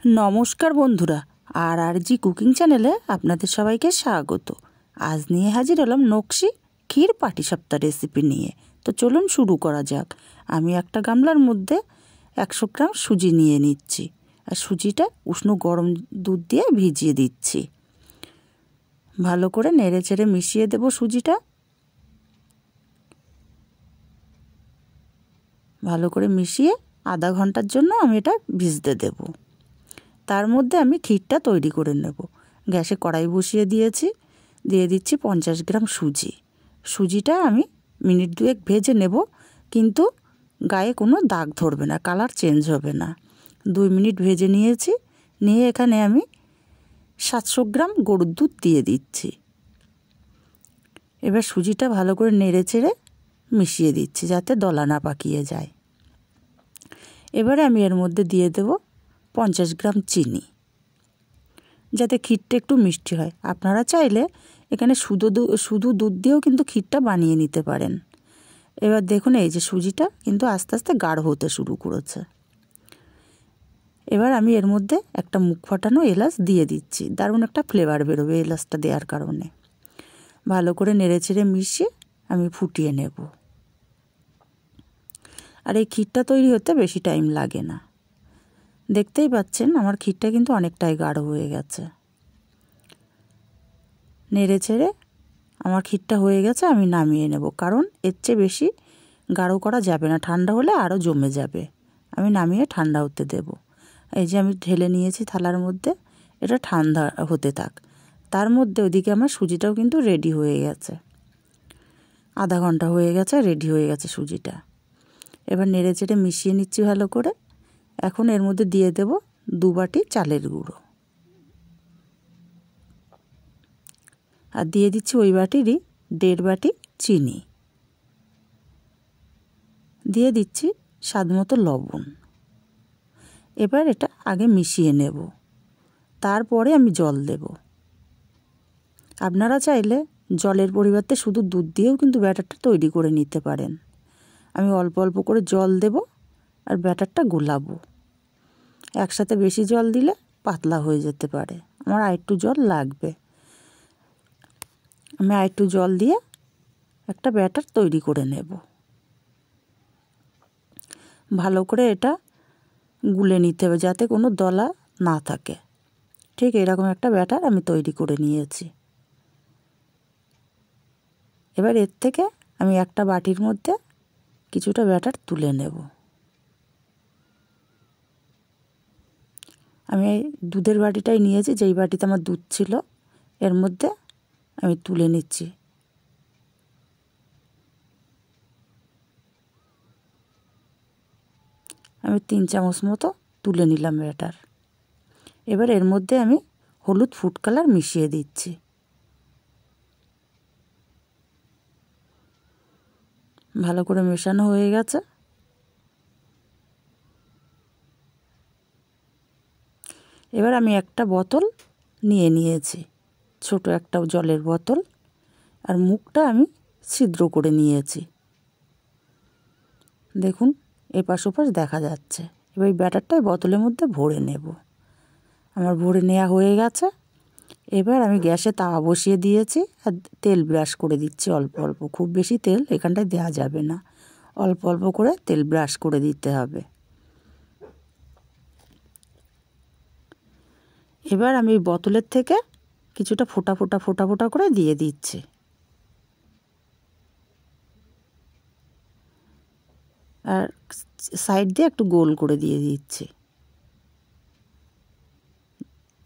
नमस्कार बंधुरा RG cooking चैनेले आपनादेर सबाइके स्वागत। आज निये हाजिर हलाम नक्शी क्षीर पाटीसाप्ता रेसिपि निये। तो चलुन शुरू करा जाक। आमी एकटा गामलार मध्य 100 ग्राम सुजी निये निচ্ছি और सुजिटा उष्ण गरम दूध दिए भिजिए दिচ্ছি। भालो करे नेड़े चेड़े मिशिए देब सुजिटा। भालो करे मिशिए आधा घंटार जन्य आमी एटा भिजते देब। तार मध्य आमी क्षीरटा तैरी करे नेब। गैसे कड़ाई बसिए दिएछि, दिए दिচ্ছি 50 ग्राम सुजी। सुजिटा आमी मिनिट दुएक भेजे नेब, किन्तु गाये कोनो दाग धरबे ना, कालार चेंज होबे ना। 2 मिनिट भेजे निएछि। निये एखाने आमी 700 ग्राम गरुर दूध दिए दिচ্ছি। एबार सुजिटा भालो करे नेड़े चेड़े मिशिए दिচ্ছি जाते दला ना पाकिए जाए। एबारे आमी एर मध्य दिए देब 50 ग्राम चीनी, जाते क्षीरटा एकटू मिष्टि हय। आपनारा चाइले एखाने शुधु दूध दिएও किन्तु क्षीरटा बानिये निते पारेन। एबार देखुन এই যে সুজিটা কিন্তু আস্তে আস্তে গাঢ় হতে শুরু করেছে। এবার আমি এর মধ্যে একটা মুখ ফাটানো এলাচ দিয়ে দিচ্ছি। দারুণ একটা ফ্লেভার বেরোবে এলাচটা দেওয়ার কারণে। ভালো করে নেড়েচেড়ে মিশিয়ে আমি ফুটিয়ে নেব। আর এই ক্ষীরটা তৈরি হতে বেশি টাইম লাগে না। দেখতেই পাচ্ছেন আমার ক্ষীরটা কিন্তু অনেকটাই গাঢ় হয়ে গেছে। নেড়েচেড়ে আমার ক্ষীরটা হয়ে গেছে, আমি নামিয়ে নেব, কারণ এর চেয়ে বেশি গাঢ় করা যাবে না, ঠান্ডা হলে আরও জমে যাবে। আমি নামিয়ে ঠান্ডা হতে দেব। এই যে আমি ঢেলে নিয়েছি থালার মধ্যে, এটা ঠান্ডা হতে থাক। তার মধ্যে ওদিকে আমার সুজিটাও কিন্তু রেডি হয়ে গেছে। আধা ঘন্টা হয়ে গেছে, রেডি হয়ে গেছে সুজিটা। এবার নেড়েচেড়ে মিশিয়ে নিচ্ছি ভালো করে। এখন এর মধ্যে দিয়ে দেব 2 বাটি চালের গুঁড়ো, আর দিয়ে দিচ্ছি ওই বাটিরই 1.5 বাটি চিনি, দিয়ে দিচ্ছি স্বাদমতো লবণ। এবার এটা আগে মিশিয়ে নেব, তারপরে আমি জল দেব। আপনারা চাইলে জলের পরিবর্তে শুধু দুধ দিয়েও কিন্তু ব্যাটারটা তৈরি করে নিতে পারেন। আমি অল্প অল্প করে জল দেব আর ব্যাটারটা গোলাবো। একসাথে বেশি জল দিলে পাতলা হয়ে যেতে পারে, আমার আরেকটু জল লাগবে। আমি আরেকটু জল দিয়ে একটা ব্যাটার তৈরি করে নেব। ভালো করে এটা গুলে নিতে হবে যাতে কোনো দলা না থাকে। ঠিক এরকম একটা ব্যাটার আমি তৈরি করে নিয়েছি। এবার এর থেকে আমি একটা বাটির মধ্যে কিছুটা ব্যাটার তুলে নেব। আমি এই দুধের বাটিটাই নিয়েছি, যেই বাটিতে আমার দুধ ছিল, এর মধ্যে আমি তুলে নিচ্ছি। আমি 3 চামচ মতো তুলে নিলাম ব্যাটার। এবার এর মধ্যে আমি হলুদ ফুড কালার মিশিয়ে দিচ্ছি। ভালো করে মেশানো হয়ে গেছে। এবার আমি একটা বোতল নিয়ে নিয়েছি, ছোট একটা জলের বোতল, আর মুখটা আমি ছিদ্র করে নিয়েছি। দেখুন এপাশ ওপাশ দেখা যাচ্ছে। এবার এই ব্যাটারটাই বোতলের মধ্যে ভরে নেব। আমার ভরে নেওয়া হয়ে গেছে। এবার আমি গ্যাসে তাওয়া বসিয়ে দিয়েছি আর তেল ব্রাশ করে দিচ্ছি অল্প অল্প। খুব বেশি তেল এখানটায় দেওয়া যাবে না, অল্প অল্প করে তেল ব্রাশ করে দিতে হবে। এবার আমি বোতলের থেকে কিছুটা ফোঁটা ফোঁটা ফোঁটা ফোঁটা করে দিয়ে দিচ্ছি। আর সাইড দিয়ে একটু গোল করে দিয়ে দিচ্ছি।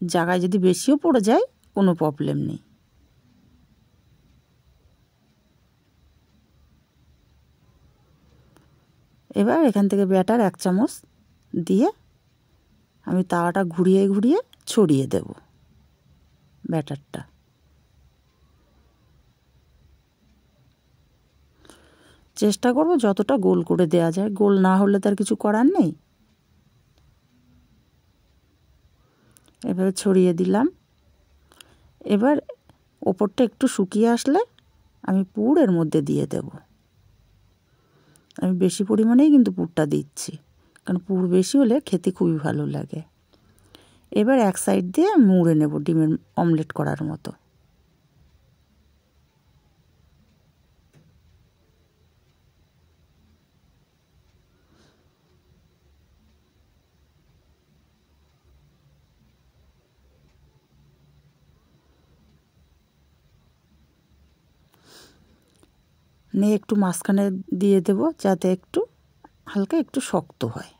জায়গায় যদি বেশিও পড়ে যায় কোনো প্রবলেম নেই। এবার এখান থেকে ব্যাটার 1 চামচ দিয়ে আমি তাওয়াটা ঘুরিয়ে ঘুরিয়ে ছড়িয়ে দেব ব্যাটারটা। চেষ্টা করব যতটা গোল করে দেওয়া যায়, গোল না হলে তার কিছু করার নেই। এভাবে ছড়িয়ে দিলাম। এবার ওপরটা একটু শুকিয়ে আসলে আমি পুর এর মধ্যে দিয়ে দেব। আমি বেশি পরিমাণেই কিন্তু পুরটা দিচ্ছি, কারণ পুর বেশি হলে খেতে খুবই ভালো লাগে। এবার এক সাইড দিয়ে মুড়ে নেব ডিমের অমলেট করার মতো। নিয়ে একটু মাঝখানে দিয়ে দেব যাতে একটু হালকা একটু শক্ত হয়।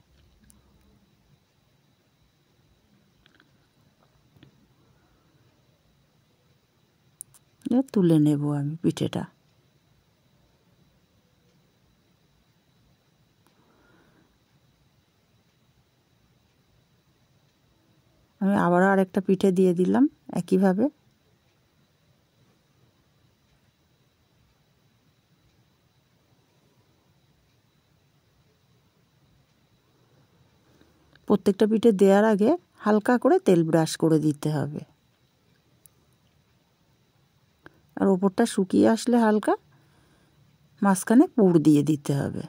তুলে নেব আমি পিঠেটা। আমি আবারও আরেকটা পিঠে দিয়ে দিলাম একইভাবে। প্রত্যেকটা পিঠে দেওয়ার আগে হালকা করে তেল ব্রাশ করে দিতে হবে, আর ওপরটা শুকিয়ে আসলে হালকা মাঝখানে পুর দিয়ে দিতে হবে।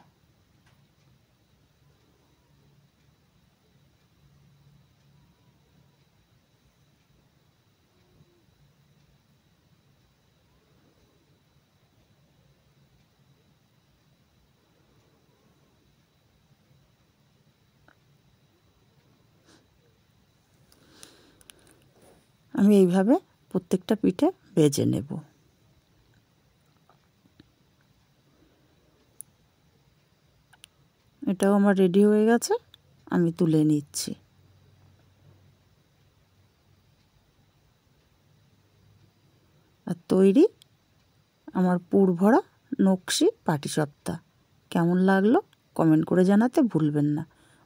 আমি এইভাবে প্রত্যেকটা পিঠে ভেজে নেব। এটাও আমার রেডি হয়ে গেছে, আমি তুলে নিচ্ছি। আর তৈরি আমার পুর ভরা নকশি পাটিসাপটা। কেমন লাগলো কমেন্ট করে জানাতে ভুলবেন না।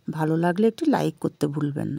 ভালো লাগলে একটি লাইক করতে ভুলবেন না।